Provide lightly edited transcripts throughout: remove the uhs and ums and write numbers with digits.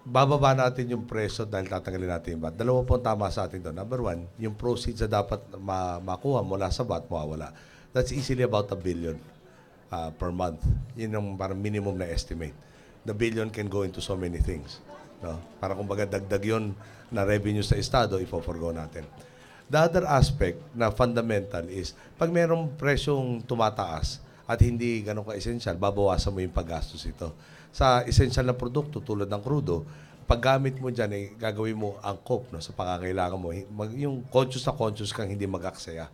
bababa natin yung presyo dahil tatanggalin natin yung VAT. Dalawa po ang tama sa atin doon. Number one, yung proceeds na dapat makuha mula sa VAT, mawawala. That's easily about 1 billion per month. Yun yung parang minimum na estimate. The billion can go into so many things. No? Para kumbaga dagdag yun na revenue sa estado, ifo-forgo natin. The other aspect na fundamental is, pag mayroong presyong tumataas at hindi ganun ka-essential, babawasan mo yung paggastos ito. Sa essential na produkto tulad ng crudo, paggamit mo dyan, gagawin mo angkop no, sa pangangailangan mo. Yung conscious kang hindi mag-aksaya.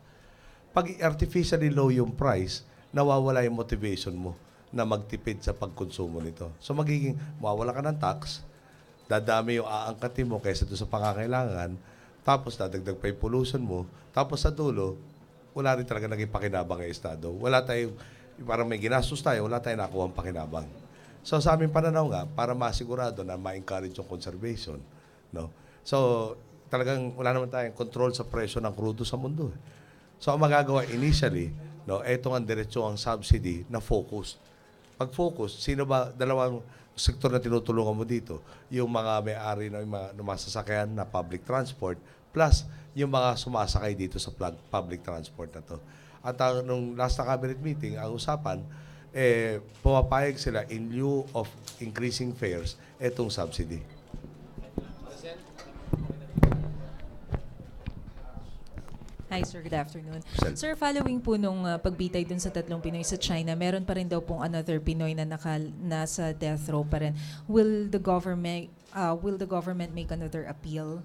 Pag artificially low yung price, nawawala yung motivation mo na magtipid sa pagkonsumo nito. So magiging, mawawala ka ng tax, dadami yung aangkatin mo kaysa doon sa pangangailangan, tapos dadagdag pa yung pollution mo, tapos sa dulo, wala rin talaga naging pakinabang ng Estado. Wala tayong, parang may ginastos tayo, wala tayong nakuha ang pakinabang. So sa aming pananaw nga, para masigurado na ma-encourage yung conservation, no? So talagang wala naman tayong control sa presyo ng crudo sa mundo. So ang magagawa initially, no, etong ang diretso ang subsidy na focus. Pag focus, sino ba, dalawang sektor na tinutulungan mo dito? Yung mga may-ari ng mga masasakyan na public transport plus yung mga sumasakay dito sa public transport na to. At nung last na cabinet meeting, ang usapan, pumapayag sila in lieu of increasing fares, etong subsidy. Hi sir, good afternoon. Sir. Sir, following po nung pagbitay dun sa 3 Pinoy sa China, meron pa rin daw pong another Pinoy na nasa death row pa rin. Will the government make another appeal?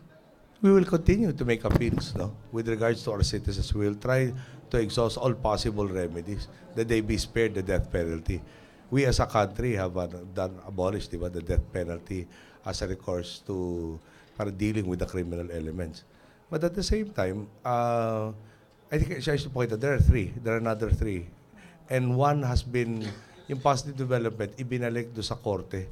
We will continue to make appeals, no? With regards to our citizens, we will try to exhaust all possible remedies that they be spared the death penalty. We as a country have abolished, the death penalty as a recourse to para dealing with the criminal elements. But at the same time, I think I should point out there are three. There are another three. And one has been, yung positive development, ibinalik do sa korte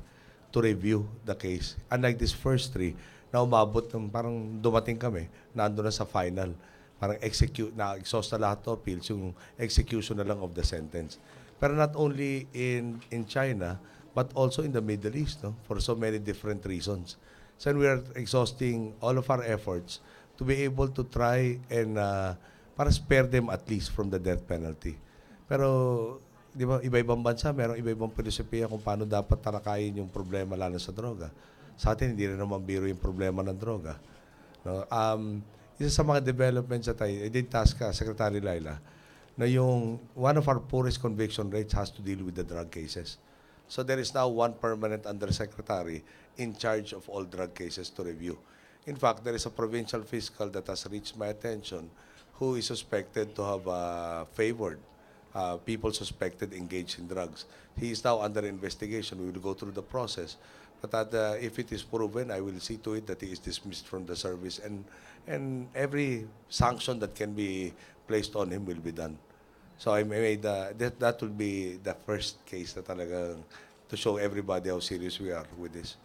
to review the case. Unlike these first three, na umabot ng parang dumating kami, nando na sa final. Parang na-exhaust na lahat of appeals, yung execution na lang of the sentence. Pero not only in China, but also in the Middle East, no? For so many different reasons. So we are exhausting all of our efforts to be able to try and para spare them at least from the death penalty. Pero, di ba, iba-ibang bansa, merong iba-ibang filosofiya kung paano dapat talakayin yung problema lalo sa droga. Sa atin, hindi rin naman biro yung problema ng droga. No? Isa sa mga developments that I did task Secretary Laila, na yung one of our poorest conviction rates has to deal with the drug cases. So there is now one permanent undersecretary in charge of all drug cases to review. In fact, there is a provincial fiscal that has reached my attention who is suspected to have favored people suspected engaged in drugs. He is now under investigation. We will go through the process. But if it is proven, I will see to it that he is dismissed from the service and every sanction that can be placed on him will be done. So I made that will be the first case na talagang to show everybody how serious we are with this.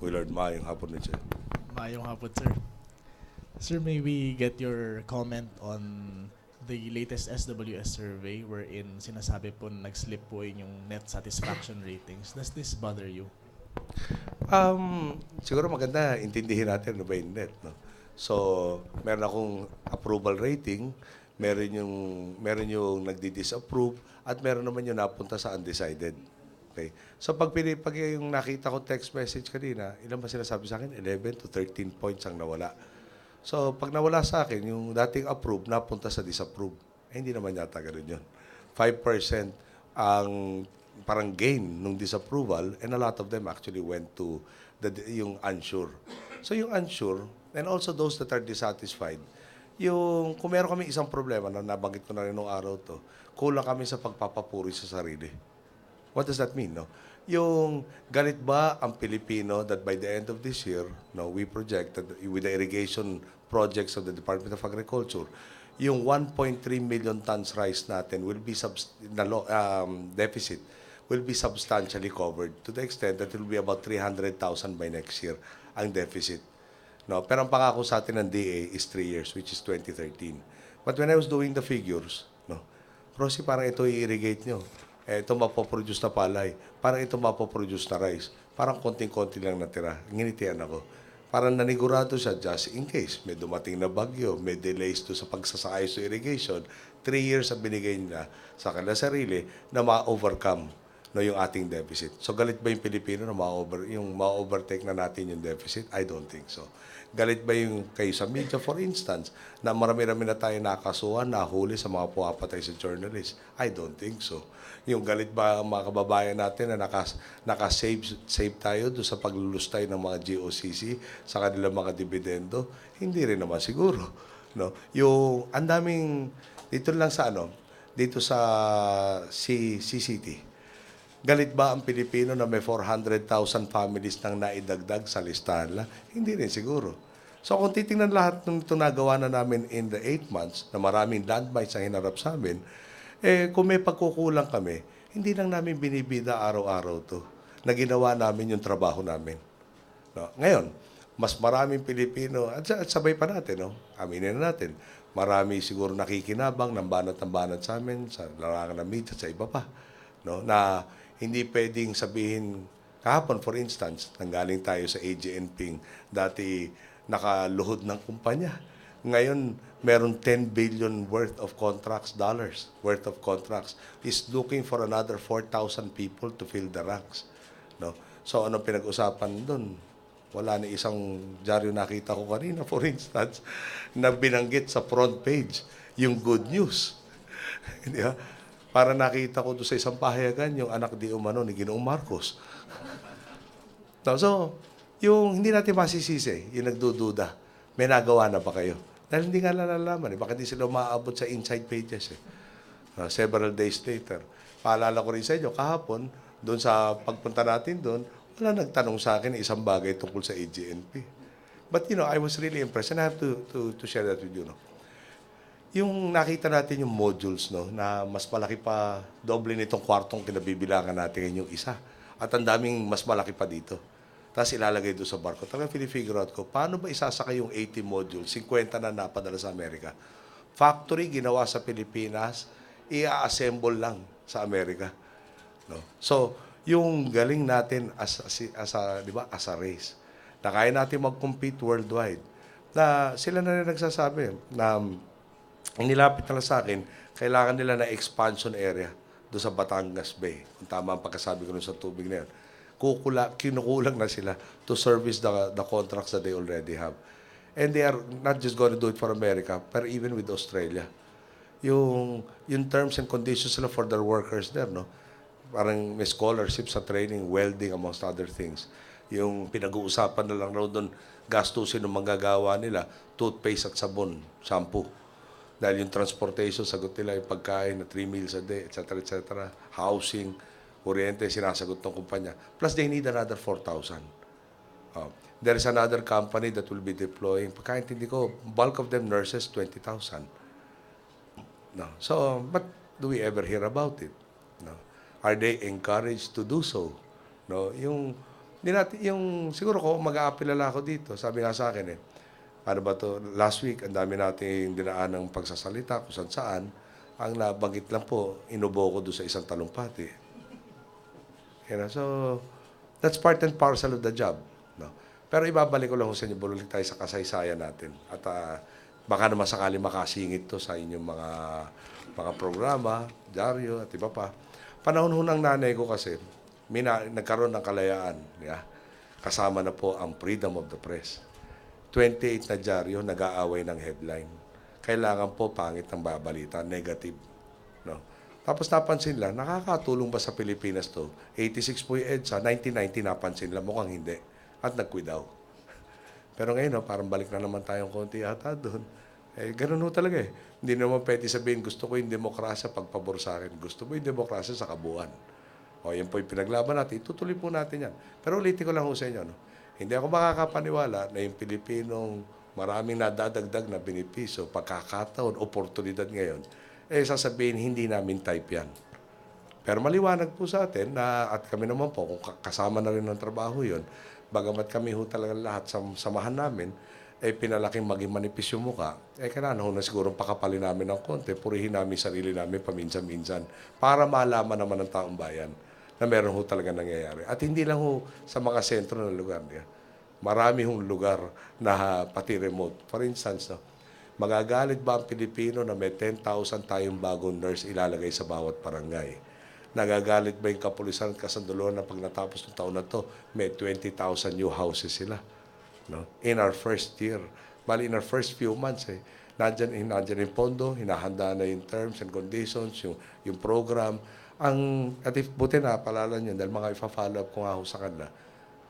Willard, maayong hapon din siya. Maayong hapon, sir. Sir, may we get your comment on the latest SWS survey wherein sinasabi po na nag-slip po yung net satisfaction ratings. Does this bother you? Siguro maganda intindihin natin ano ba yung net, no? So, meron akong approval rating, meron yung nagdi-disapprove, at meron naman yung napunta sa undecided. Okay. So pag yung nakita ko text message kanina, ilan ba sinasabi sa akin? 11 to 13 points ang nawala. So pag nawala sa akin, yung dating approve, napunta sa disapprove. Hindi naman yata ganoon yun. 5% ang parang gain nung disapproval and a lot of them actually went to yung unsure. So yung unsure, and also those that are dissatisfied, yung kung meron kami isang problema na nabanggit ko na rin nung araw to, kulang kami sa pagpapapuri sa sarili. What does that mean, no? Yung galit ba ang Pilipino that by the end of this year, no, we project that with the irrigation projects of the Department of Agriculture, yung 1.3 million tons rice natin will be deficit will be substantially covered to the extent that it will be about 300,000 by next year ang deficit. No, pero ang pangako sa atin ng DA is 3 years, which is 2013. But when I was doing the figures, no, Rosie, parang ito i-irrigate nyo. ito mapoproduce na palay. Parang ito mapoproduce na rice. Parang konting-konti lang natira. Nginitian ako. Parang nanigurado siya just in case. May dumating na bagyo, may delays to sa pagsasayos to irrigation. 3 years ang binigay niya sa kanila sarili na ma-overcome yung ating deficit. So galit ba yung Pilipino na ma-overtake na natin yung deficit? I don't think so. Galit ba yung kayo sa media, for instance, na marami-rami na tayo nakasuhan, nahuli sa mga puwapatay sa journalist? I don't think so. Yung galit ba ang mga kababayan natin na save tayo doon sa paglulustay ng mga GOCC sa kanilang mga dividendo? Hindi rin naman siguro. No? Yung ang daming, dito lang sa dito sa CCT. Galit ba ang Pilipino na may 400,000 families nang naidagdag sa listahan lang? Hindi rin siguro. So kung titingnan lahat ng ito nagawa na namin in the 8 months, na maraming landmines ang hinarap sa amin, kung may pagkukulang kami, hindi lang namin binibida araw-araw to na ginawa namin yung trabaho namin. No? Ngayon, mas maraming Pilipino, at sabay pa natin, aminin na natin, marami siguro nakikinabang ng banat sa amin, sa larangan ng media, sa iba pa, no? Na hindi pwedeng sabihin, kahapon for instance, nanggaling tayo sa AGNP, dati nakaluhod ng kumpanya. Ngayon, meron 10 billion worth of contracts, is looking for another 4,000 people to fill the ranks. No? So, ano pinag-usapan doon? Wala na isang dyaryo nakita ko kanina, for instance, na binanggit sa front page yung good news. Di ba? Para nakita ko doon sa isang pahayagan, yung anak di umano ni Ginoong Marcos. So, yung hindi natin masisisi, yung nagdududa, may nagawa na ba kayo? Dahil hindi nga nalalaman. Baka di sila umaabot sa inside pages. Several days later. Paalala ko rin sa inyo, kahapon, doon sa pagpunta natin doon, wala nagtanong sa akin isang bagay tungkol sa AGNP. But, I was really impressed and I have to share that with you. Yung nakita natin yung modules, na mas malaki pa, doble nitong kwartong kinabibilangan natin yung isa. At ang daming mas malaki pa dito. Tapos ilalagay doon sa barko. Talagang pinifigure out ko, paano ba isasakay yung 80 modules, 50 na napadala sa Amerika? Factory ginawa sa Pilipinas, i-assemble lang sa Amerika. No? So, yung galing natin as a race, na kaya natin mag-compete worldwide, na sila na rin nagsasabi na inilapit na lang sa akin, kailangan nila na expansion area doon sa Batangas Bay. Kung tama ang pagkasabi ko sa tubig na yun. Kinukulang na sila to service the contracts that they already have. And they are not just going to do it for America, but even with Australia. Yung terms and conditions sila for their workers there, parang may scholarships sa training, welding, amongst other things. Yung pinag-uusapan na lang raw doon, gastusin ng manggagawa nila, toothpaste at sabon, shampoo. Dahil yung transportation, sagot nila yung pagkain na 3 meals a day, etc. Housing, kuryente, sinasagot ng kumpanya. Plus, they need another 4,000. There is another company that will be deploying. Pagkaintindi ko, bulk of them nurses, 20,000. No. So, but do we ever hear about it? No. Are they encouraged to do so? No. Siguro ko, mag-aapilala ako dito. Sabi nga sa akin ano ba to? Last week, ang dami nating dinaan ng pagsasalita kung saan. Ang nabanggit lang po, inubo ko doon sa isang talumpati. So, that's part and parcel of the job. No? Pero ibabalik ko lang sa inyo, bululik tayo sa kasaysayan natin. At baka naman sakali makasingit to sa inyong mga programa, dyaryo, at iba pa. Panahon ng nanay ko kasi, nagkaroon ng kalayaan. Yeah? Kasama na po ang freedom of the press. 28 na dyaryo, nag-aaway ng headline. Kailangan po pangit ng babalita, negative. No? Tapos napansin lang, nakakatulong ba sa Pilipinas to? 86 po yung EDSA, 1990 napansin lang, mukhang hindi. At nag-quit daw. Pero ngayon, parang balik na naman tayong konti yata doon. Ganun ho talaga . Hindi naman pwede sabihin, gusto ko yung demokrasya pagpabor sa akin. Gusto mo yung demokrasya sa kabuuan. Yan po yung pinaglaban natin. Itutuloy po natin yan. Pero ulitin ko lang ho sa inyo. Hindi ako makakapaniwala na yung Pilipinong maraming nadadagdag na benepisyo, pagkakataon, oportunidad ngayon, sasabihin, hindi namin type yan. Pero maliwanag po sa atin na, at kami naman po, kung kasama na rin ng trabaho yon, bagamat kami ho talaga lahat samahan namin, pinalaking maging manipis yung mukha, kailangan ho na siguro pakapalin namin ng konti, purihin namin sarili namin paminsan-minsan para malaman naman ng taong bayan na meron ho talaga nangyayari. At hindi lang ho sa mga sentro ng lugar niya. Marami hong lugar na pati remote. For instance, no, magagalit ba ang Pilipino na may 10,000 tayong bagong nurse ilalagay sa bawat barangay? Nagagalit ba yung kapulisan at kasandaluhan na pag natapos ng taon na to, may 20,000 new houses sila? No? In our first year. Bali, in our first few months, nandyan yung pondo, hinahanda na yung terms and conditions, yung program. At if buti na, palala nyo, dahil mga ipa-follow up ko nga ho sa kanila,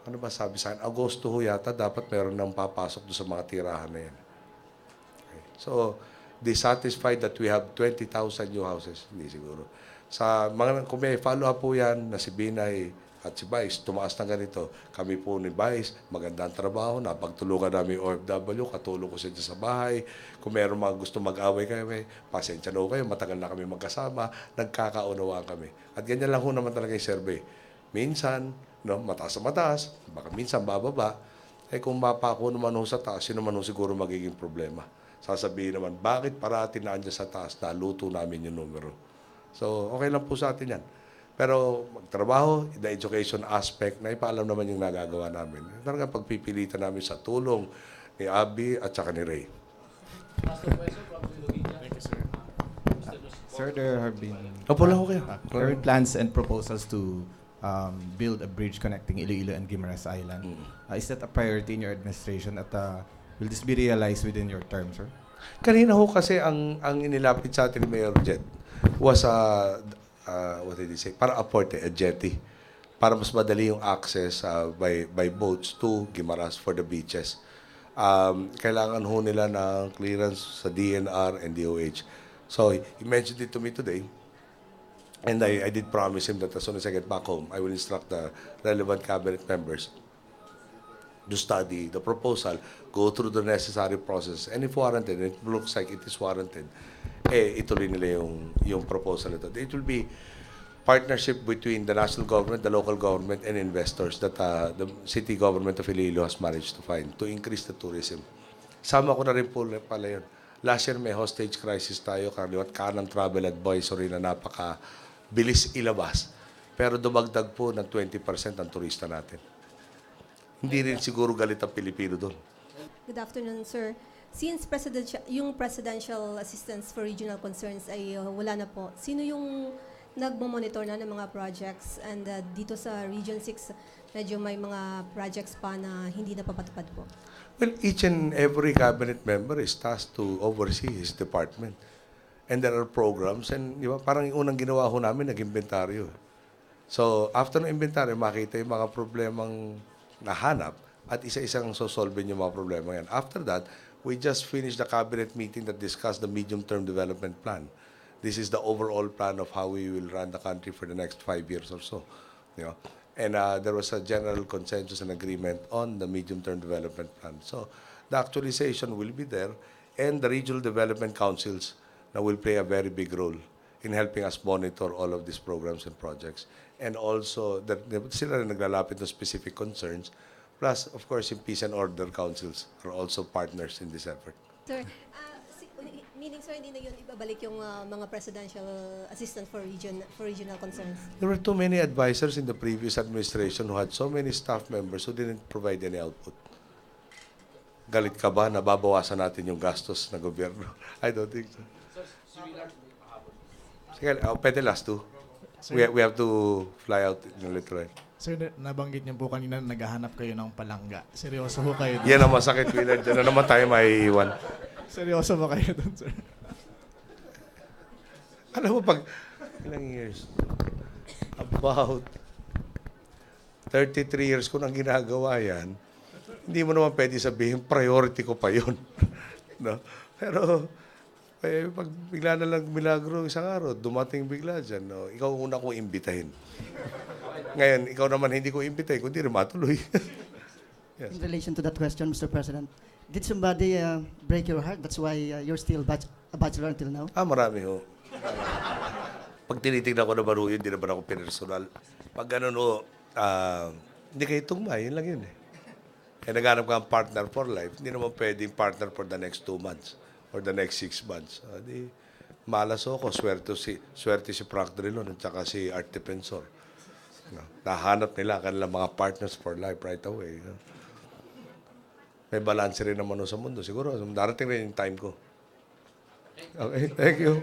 ano ba sabi sa akin? Agosto ho yata, dapat meron nang papasok doon sa mga tirahan na yan. Okay. So, dissatisfied that we have 20,000 new houses? Hindi siguro. Kung may follow up po yan, na si Binay, at si Vice, tumaas na ganito. Kami po ni Vice, magandang trabaho, napagtulungan namin yung OFW, katulong ko siya sa bahay. Kung meron mga gusto mag-away kami, pasensya na kayo, matagal na kami magkasama, nagkakaunawaan kami. At ganyan lang ho naman talaga yung survey. Minsan, no, mataas na mataas, baka minsan bababa. Kung mapako naman ho sa taas, yun naman ho siguro magiging problema. Sasabihin naman, bakit parati na andyan sa taas, naluto namin yung numero. So, okay lang po sa atin yan. Pero magtrabaho, the education aspect, na ipaalam naman yung nagagawa namin. Talagang pagpipilitan namin sa tulong ni Abby at saka ni Ray. Thank you, sir. Sir, there have been Opo lang ho kayo. current plans and proposals to build a bridge connecting Iloilo and Guimaras Island. Is that a priority in your administration at will this be realized within your term, sir? Kanina ho kasi ang inilapit sa atin ni Mayor Jed was what did he say? Para a jetty. Para mas madali yung access by boats to Guimaras for the beaches. Kailangan ho nila ng clearance sa DNR and DOH. So, he mentioned it to me today. And I did promise him that as soon as I get back home, I will instruct the relevant cabinet members to study the proposal, go through the necessary process, and if warranted, and it looks like it is warranted, ituloy nila yung proposal ito. It will be partnership between the national government, the local government, and investors that the city government of Iloilo has managed to find to increase the tourism. Sama ko na rin po pala yun. Last year may hostage crisis tayo, kaliwat kanang travel advisory na napaka-bilis ilabas. Pero dumagdag po ng 20% ang turista natin. Hindi rin siguro galit ang Pilipino doon. Good afternoon, sir. Since yung presidential assistance for regional concerns ay wala na po, sino yung nagmo-monitor na ng mga projects? And dito sa Region 6, medyo may mga projects pa na hindi na papatupad po. Well, each and every cabinet member is tasked to oversee his department. And there are programs, and di ba, parang yung unang ginawa ho namin, nag-inventaryo. So, after ng inventaryo, makita yung mga problemang nahanap at isa-isang sosolve yung mga problema yan. After that, we just finished the cabinet meeting that discussed the medium-term development plan. This is the overall plan of how we will run the country for the next 5 years or so. You know? And there was a general consensus and agreement on the medium-term development plan. So the actualization will be there, and the regional development councils now will play a very big role in helping us monitor all of these programs and projects. And also, sila rin naglalapit ng specific concerns. Plus, of course, yung peace and order councils are also partners in this effort. Sir, meaning sir, hindi na yun ibabalik yung mga presidential assistance for regional concerns? There were too many advisors in the previous administration who had so many staff members who didn't provide any output. Galit ka ba na babawasan natin yung gastos ng gobyerno? I don't think so. Sige, pwede last two. We have to fly out in a little while. Sir, nabanggit niyo po kanina na naghahanap kayo ng palangga. Seryoso ho kayo doon? Yan ang masakit, Willard. Diyan na naman tayo maiiwan. Seryoso ba kayo doon, sir? Alam mo, pag ilang years? About 33 years ko nang ginagawa yan, hindi mo naman pwede sabihin, priority ko pa yun. No? Pero, pag bigla na lang milagro isang araw, dumating bigla dyan, no? Ikaw una kong imbitahin. Ngayon, ikaw naman hindi ko imbitahin, kundi rin matuloy. Yes. In relation to that question, Mr. President, did somebody break your heart? That's why you're still a bachelor until now? Marami ho. Pag tinitignan ko naman ho, yun, hindi naman ako personal. Pag ganun ho, hindi kayo tugma, yun lang yun eh. naghanap ka ng partner for life, hindi naman pwedeng partner for the next 2 months or the next 6 months. Di, malas ako, swerte si Frank Drilon at saka si Art Defensor. No, nahanap nila kanilang mga partners for life right away. No? May balance rin naman sa mundo. Siguro, darating rin yung time ko. Okay, thank you.